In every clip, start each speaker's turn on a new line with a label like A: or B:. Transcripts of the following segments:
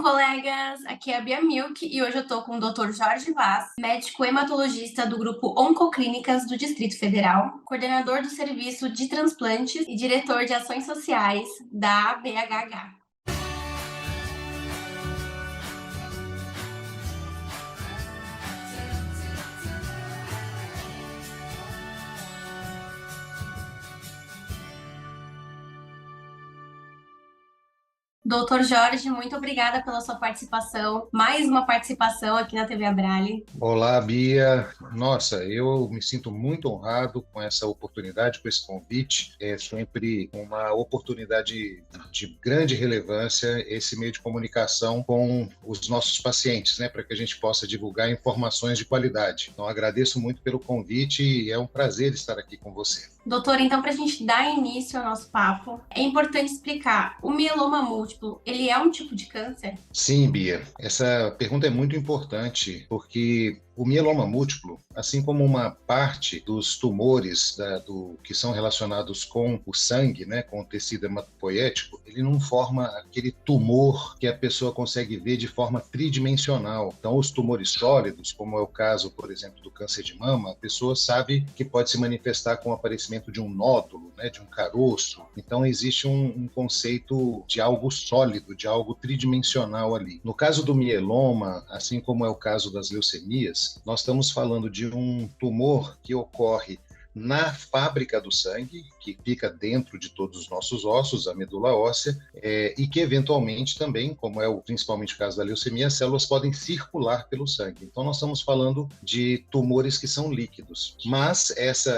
A: colegas! Aqui é a Bia Milk e hoje eu tô com o Dr. Jorge Vaz, médico hematologista do grupo Oncoclínicas do Distrito Federal, coordenador do serviço de transplantes e diretor de ações sociais da ABHH. Doutor Jorge, muito obrigada pela sua participação. Mais uma participação aqui na TV Abrale.
B: Olá, Bia. Nossa, eu me sinto muito honrado com essa oportunidade, com esse convite. É sempre uma oportunidade de grande relevância esse meio de comunicação com os nossos pacientes, né, para que a gente possa divulgar informações de qualidade. Então, agradeço muito pelo convite e é um prazer estar aqui com você.
A: Doutor, então, para a gente dar início ao nosso papo, é importante explicar, o mieloma múltiplo, ele é um tipo de câncer?
B: Sim, Bia, essa pergunta é muito importante, porque o mieloma múltiplo, assim como uma parte dos tumores que são relacionados com o sangue, né, com o tecido hematopoético, ele não forma aquele tumor que a pessoa consegue ver de forma tridimensional. Então, os tumores sólidos, como é o caso, por exemplo, do câncer de mama, a pessoa sabe que pode se manifestar com o aparecimento de um nódulo, né, de um caroço. Então, existe um conceito de algo sólido, de algo tridimensional ali. No caso do mieloma, assim como é o caso das leucemias, nós estamos falando de um tumor que ocorre na fábrica do sangue, que fica dentro de todos os nossos ossos, a medula óssea, e que eventualmente também, como é principalmente o caso da leucemia, as células podem circular pelo sangue. Então nós estamos falando de tumores que são líquidos. Mas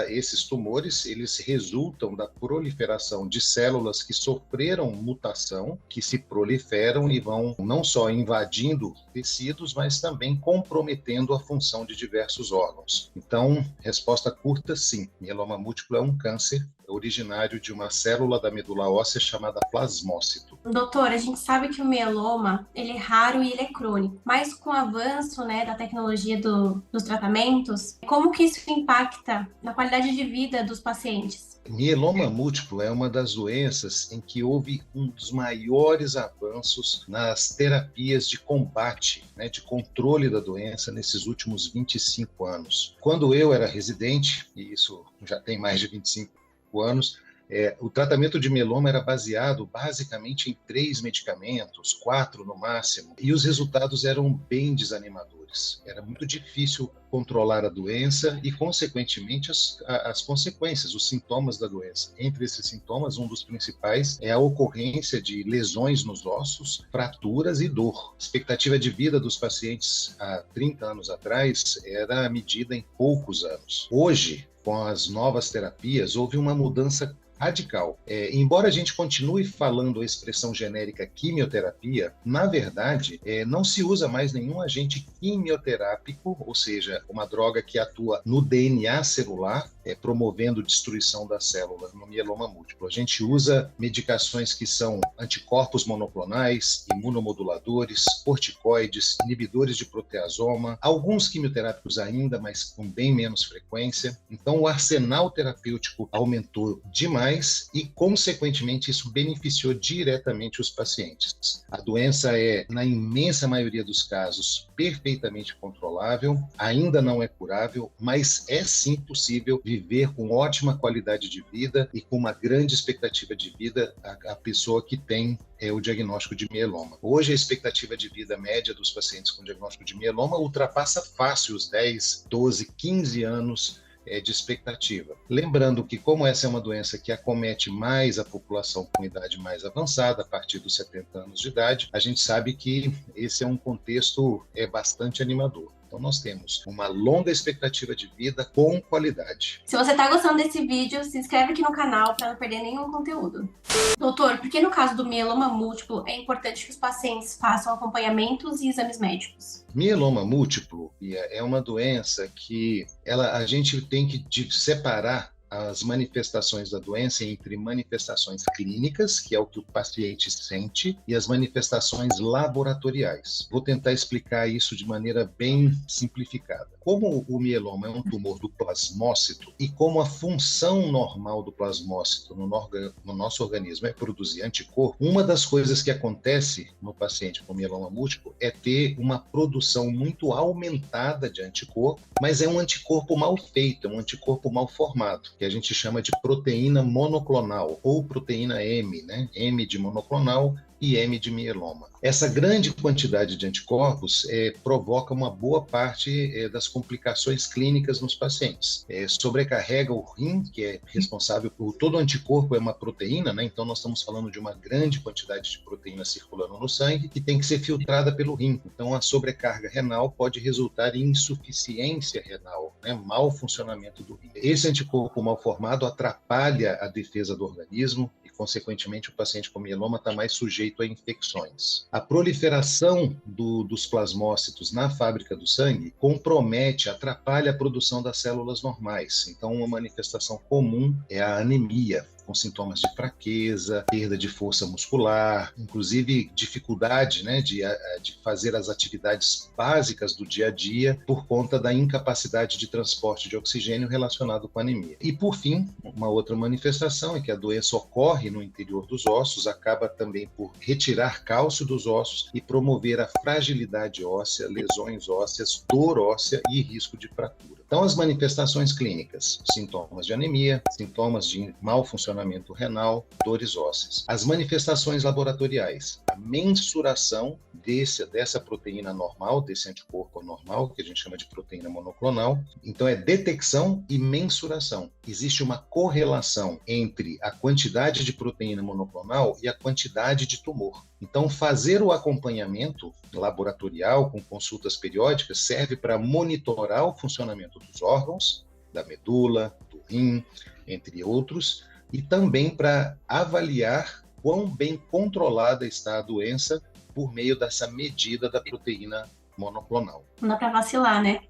B: esses tumores, eles resultam da proliferação de células que sofreram mutação, que se proliferam e vão não só invadindo tecidos, mas também comprometendo a função de diversos órgãos. Então, resposta curta, sim. Mieloma múltiplo é um câncer originário de uma célula da medula óssea chamada plasmócito.
A: Doutor, a gente sabe que o mieloma, ele é raro e ele é crônico, mas com o avanço, né, da tecnologia dos tratamentos, como que isso impacta na qualidade de vida dos pacientes?
B: Mieloma múltiplo é uma das doenças em que houve um dos maiores avanços nas terapias de combate, né, de controle da doença nesses últimos 25 anos. Quando eu era residente, e isso já tem mais de 25 anos, o tratamento de mieloma era baseado basicamente em 3 medicamentos, 4 no máximo, e os resultados eram bem desanimadores. Era muito difícil controlar a doença e, consequentemente, as consequências, os sintomas da doença. Entre esses sintomas, um dos principais é a ocorrência de lesões nos ossos, fraturas e dor. A expectativa de vida dos pacientes há 30 anos atrás era medida em poucos anos. Hoje, com as novas terapias, houve uma mudança radical. Embora a gente continue falando a expressão genérica quimioterapia, na verdade, não se usa mais nenhum agente quimioterápico, ou seja, uma droga que atua no DNA celular, promovendo destruição da célula no mieloma múltiplo. A gente usa medicações que são anticorpos monoclonais, imunomoduladores, corticoides, inibidores de proteasoma, alguns quimioterápicos ainda, mas com bem menos frequência. Então, o arsenal terapêutico aumentou demais e, consequentemente, isso beneficiou diretamente os pacientes. A doença é, na imensa maioria dos casos, perfeitamente controlável, ainda não é curável, mas é sim possível viver com ótima qualidade de vida e com uma grande expectativa de vida a pessoa que tem o diagnóstico de mieloma. Hoje, a expectativa de vida média dos pacientes com diagnóstico de mieloma ultrapassa fácil os 10, 12, 15 anos de expectativa. Lembrando que, como essa é uma doença que acomete mais a população com idade mais avançada, a partir dos 70 anos de idade, a gente sabe que esse é um contexto bastante animador. Então, nós temos uma longa expectativa de vida com qualidade.
A: Se você está gostando desse vídeo, se inscreve aqui no canal para não perder nenhum conteúdo. Doutor, por que no caso do mieloma múltiplo é importante que os pacientes façam acompanhamentos e exames médicos?
B: Mieloma múltiplo é uma doença que a gente tem que separar as manifestações da doença entre manifestações clínicas, que é o que o paciente sente, e as manifestações laboratoriais. Vou tentar explicar isso de maneira bem simplificada. Como o mieloma é um tumor do plasmócito e como a função normal do plasmócito no nosso organismo é produzir anticorpo, uma das coisas que acontece no paciente com mieloma múltiplo é ter uma produção muito aumentada de anticorpo, mas é um anticorpo mal feito, é um anticorpo mal formado, que a gente chama de proteína monoclonal ou proteína M, né? M de monoclonal e M de mieloma. Essa grande quantidade de anticorpos provoca uma boa parte das complicações clínicas nos pacientes. Sobrecarrega o rim, que é responsável por todo anticorpo, é uma proteína, né? Então nós estamos falando de uma grande quantidade de proteína circulando no sangue que tem que ser filtrada pelo rim. Então a sobrecarga renal pode resultar em insuficiência renal, né? Mau funcionamento do rim. Esse anticorpo mal formado atrapalha a defesa do organismo, consequentemente, o paciente com mieloma está mais sujeito a infecções. A proliferação dos plasmócitos na fábrica do sangue compromete, atrapalha a produção das células normais. Então, uma manifestação comum é a anemia, com sintomas de fraqueza, perda de força muscular, inclusive dificuldade, né, de fazer as atividades básicas do dia a dia por conta da incapacidade de transporte de oxigênio relacionado com a anemia. E, por fim, uma outra manifestação é que a doença ocorre no interior dos ossos, acaba também por retirar cálcio dos ossos e promover a fragilidade óssea, lesões ósseas, dor óssea e risco de fratura. Então, as manifestações clínicas, sintomas de anemia, sintomas de mau funcionamento renal, dores ósseas. As manifestações laboratoriais, a mensuração dessa proteína normal, desse anticorpo normal, que a gente chama de proteína monoclonal. Então, é detecção e mensuração. Existe uma correlação entre a quantidade de proteína monoclonal e a quantidade de tumor. Então, fazer o acompanhamento laboratorial com consultas periódicas serve para monitorar o funcionamento dos órgãos, da medula, do rim, entre outros, e também para avaliar quão bem controlada está a doença por meio dessa medida da proteína monoclonal.
A: Não dá para vacilar, né?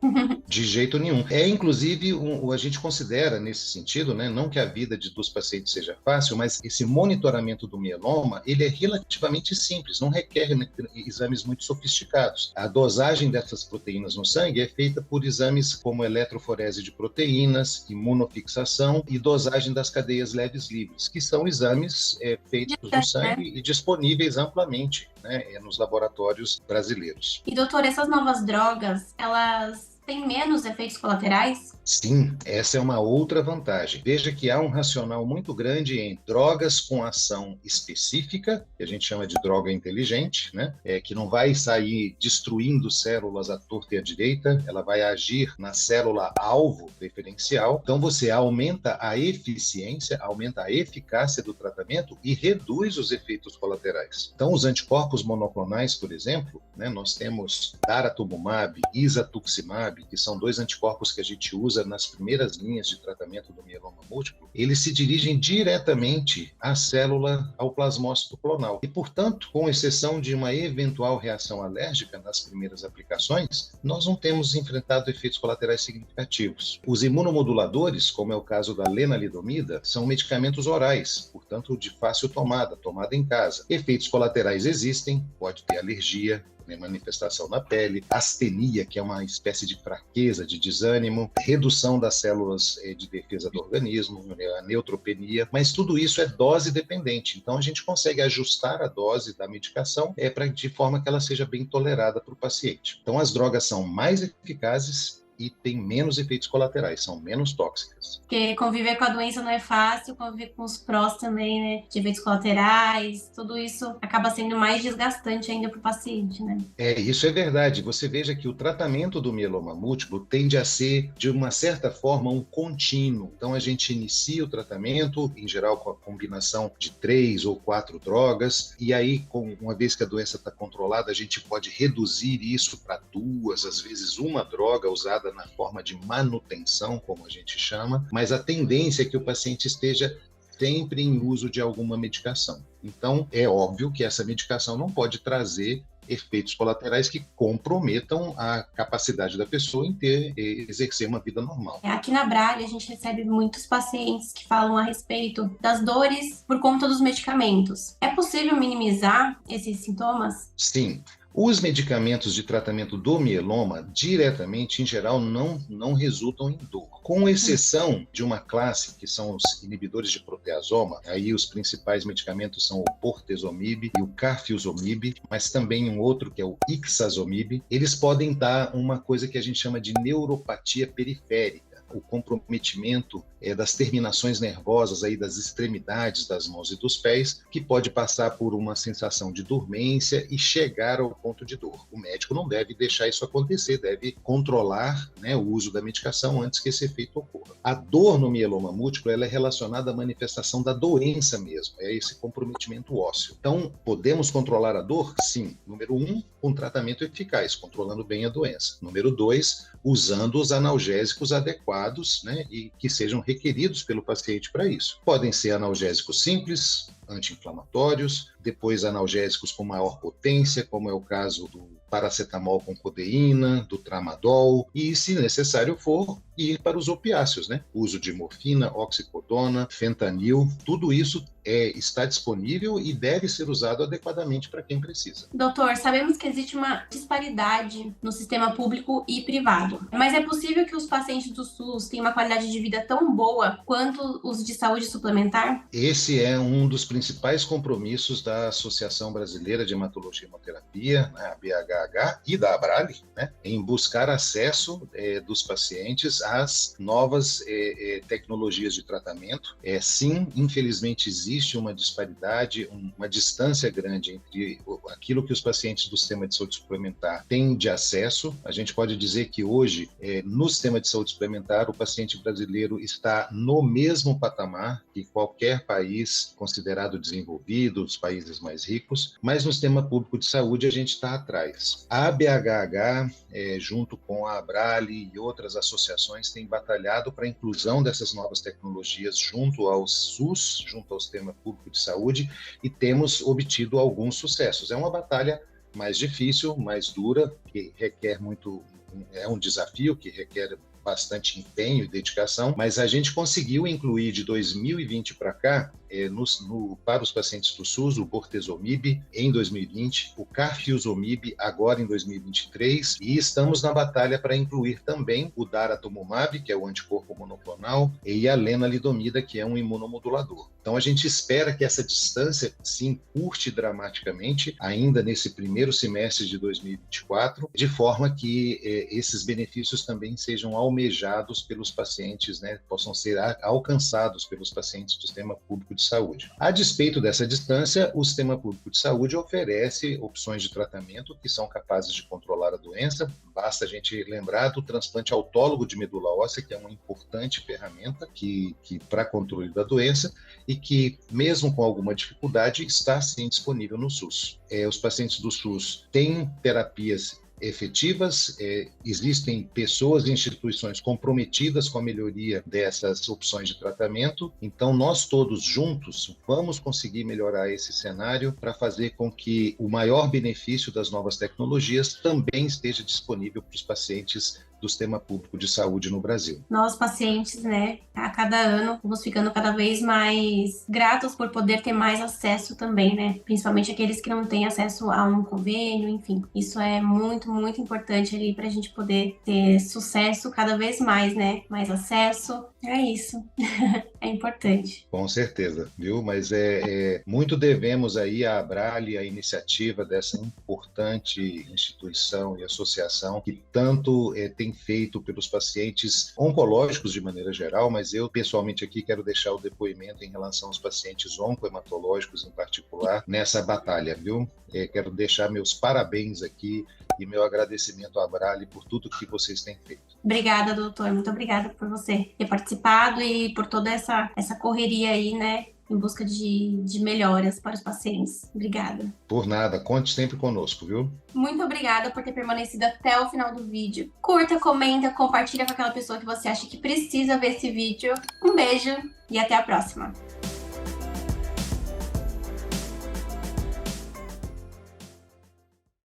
B: De jeito nenhum. Inclusive, a gente considera nesse sentido, né, não que a vida dos pacientes seja fácil, mas esse monitoramento do mieloma, ele é relativamente simples, não requer exames muito sofisticados. A dosagem dessas proteínas no sangue é feita por exames como eletroforese de proteínas, imunofixação e dosagem das cadeias leves livres, que são exames feitos no sangue e disponíveis amplamente, né, nos laboratórios brasileiros.
A: E, doutor, essas novas drogas, elas têm menos efeitos colaterais?
B: Sim, essa é uma outra vantagem. Veja que há um racional muito grande em drogas com ação específica, que a gente chama de droga inteligente, né? Que não vai sair destruindo células à torta e à direita, ela vai agir na célula-alvo preferencial. Então, você aumenta a eficiência, aumenta a eficácia do tratamento e reduz os efeitos colaterais. Então, os anticorpos monoclonais, por exemplo, né, nós temos daratumumab, isatuximab, que são dois anticorpos que a gente usa nas primeiras linhas de tratamento do mieloma múltiplo, eles se dirigem diretamente à célula, ao plasmócito clonal. E, portanto, com exceção de uma eventual reação alérgica nas primeiras aplicações, nós não temos enfrentado efeitos colaterais significativos. Os imunomoduladores, como é o caso da lenalidomida, são medicamentos orais, portanto, de fácil tomada em casa. Efeitos colaterais existem, pode ter alergia, manifestação na pele, astenia, que é uma espécie de fraqueza, de desânimo, redução das células de defesa do organismo, a neutropenia, mas tudo isso é dose dependente. Então a gente consegue ajustar a dose da medicação de forma que ela seja bem tolerada para o paciente. Então as drogas são mais eficazes e tem menos efeitos colaterais, são menos tóxicas.
A: Porque conviver com a doença não é fácil, conviver com os prós também, né? De efeitos colaterais, tudo isso acaba sendo mais desgastante ainda para o paciente, né?
B: Isso é verdade. Você veja que o tratamento do mieloma múltiplo tende a ser, de uma certa forma, um contínuo. Então, a gente inicia o tratamento, em geral, com a combinação de 3 ou 4 drogas, e aí, uma vez que a doença está controlada, a gente pode reduzir isso para 2, às vezes uma droga usada na forma de manutenção, como a gente chama, mas a tendência é que o paciente esteja sempre em uso de alguma medicação. Então, é óbvio que essa medicação não pode trazer efeitos colaterais que comprometam a capacidade da pessoa em exercer uma vida normal.
A: Aqui na Abrale, a gente recebe muitos pacientes que falam a respeito das dores por conta dos medicamentos. É possível minimizar esses sintomas?
B: Sim. Os medicamentos de tratamento do mieloma, diretamente, em geral, não resultam em dor. Com exceção de uma classe, que são os inibidores de proteasoma, aí os principais medicamentos são o bortezomib e o carfilzomib, mas também um outro que é o ixazomib, eles podem dar uma coisa que a gente chama de neuropatia periférica, o comprometimento das terminações nervosas aí das extremidades das mãos e dos pés, que pode passar por uma sensação de dormência e chegar ao ponto de dor. O médico não deve deixar isso acontecer, deve controlar, né, o uso da medicação antes que esse efeito ocorra. A dor no mieloma múltiplo ela é relacionada à manifestação da doença mesmo, é esse comprometimento ósseo. Então, podemos controlar a dor? Sim. Número 1, com tratamento eficaz, controlando bem a doença. Número 2, usando os analgésicos adequados, né, e que sejam requeridos pelo paciente para isso. Podem ser analgésicos simples, anti-inflamatórios, depois analgésicos com maior potência, como é o caso do paracetamol com codeína, do tramadol, e, se necessário for, ir para os opiáceos, né? Uso de morfina, oxicodona, fentanil, tudo isso está disponível e deve ser usado adequadamente para quem precisa.
A: Doutor, sabemos que existe uma disparidade no sistema público e privado, mas é possível que os pacientes do SUS tenham uma qualidade de vida tão boa quanto os de saúde suplementar?
B: Esse é um dos principais compromissos da Associação Brasileira de Hematologia e Hemoterapia, né, a BHH, e da Abrale, né, em buscar acesso dos pacientes às novas tecnologias de tratamento. Sim, infelizmente existe uma disparidade, uma distância grande entre aquilo que os pacientes do sistema de saúde suplementar têm de acesso. A gente pode dizer que hoje, no sistema de saúde suplementar, o paciente brasileiro está no mesmo patamar que qualquer país considerado desenvolvido, os países mais ricos, mas no sistema público de saúde a gente está atrás. A BHH, junto com a Abrale e outras associações, tem batalhado para a inclusão dessas novas tecnologias junto ao SUS, junto ao sistema público de saúde, e temos obtido alguns sucessos. É uma batalha mais difícil, mais dura, que requer muito, é um desafio que requer bastante empenho e dedicação, mas a gente conseguiu incluir de 2020 para cá, para os pacientes do SUS, o bortezomib em 2020, o carfilzomib agora em 2023, e estamos na batalha para incluir também o daratumumab, que é o anticorpo monoclonal, e a lenalidomida, que é um imunomodulador. Então a gente espera que essa distância se encurte dramaticamente ainda nesse primeiro semestre de 2024, de forma que esses benefícios também sejam almejados pelos pacientes, né, possam ser alcançados pelos pacientes do sistema público de saúde. A despeito dessa distância, o sistema público de saúde oferece opções de tratamento que são capazes de controlar a doença. Basta a gente lembrar do transplante autólogo de medula óssea, que é uma importante ferramenta para controle da doença e que, mesmo com alguma dificuldade, está sim disponível no SUS. Os pacientes do SUS têm terapias efetivas, existem pessoas e instituições comprometidas com a melhoria dessas opções de tratamento, então nós todos juntos vamos conseguir melhorar esse cenário para fazer com que o maior benefício das novas tecnologias também esteja disponível para os pacientes do sistema público de saúde no Brasil.
A: Nós, pacientes, né, a cada ano, vamos ficando cada vez mais gratos por poder ter mais acesso também, né, principalmente aqueles que não têm acesso a um convênio, enfim. Isso é muito, muito importante ali para a gente poder ter sucesso cada vez mais, né, mais acesso. É isso. É importante.
B: Com certeza, viu? Mas muito devemos aí à Abrale, a iniciativa dessa importante instituição e associação que tanto tem feito pelos pacientes oncológicos de maneira geral, mas eu pessoalmente aqui quero deixar o depoimento em relação aos pacientes oncohematológicos em particular nessa batalha, viu? Quero deixar meus parabéns aqui e meu agradecimento à Abrale por tudo que vocês têm feito.
A: Obrigada, doutor. Muito obrigada por você ter participado e por toda essa correria aí, né, em busca de melhoras para os pacientes. Obrigada.
B: Por nada, conte sempre conosco, viu?
A: Muito obrigada por ter permanecido até o final do vídeo. Curta, comenta, compartilha com aquela pessoa que você acha que precisa ver esse vídeo. Um beijo e até a próxima.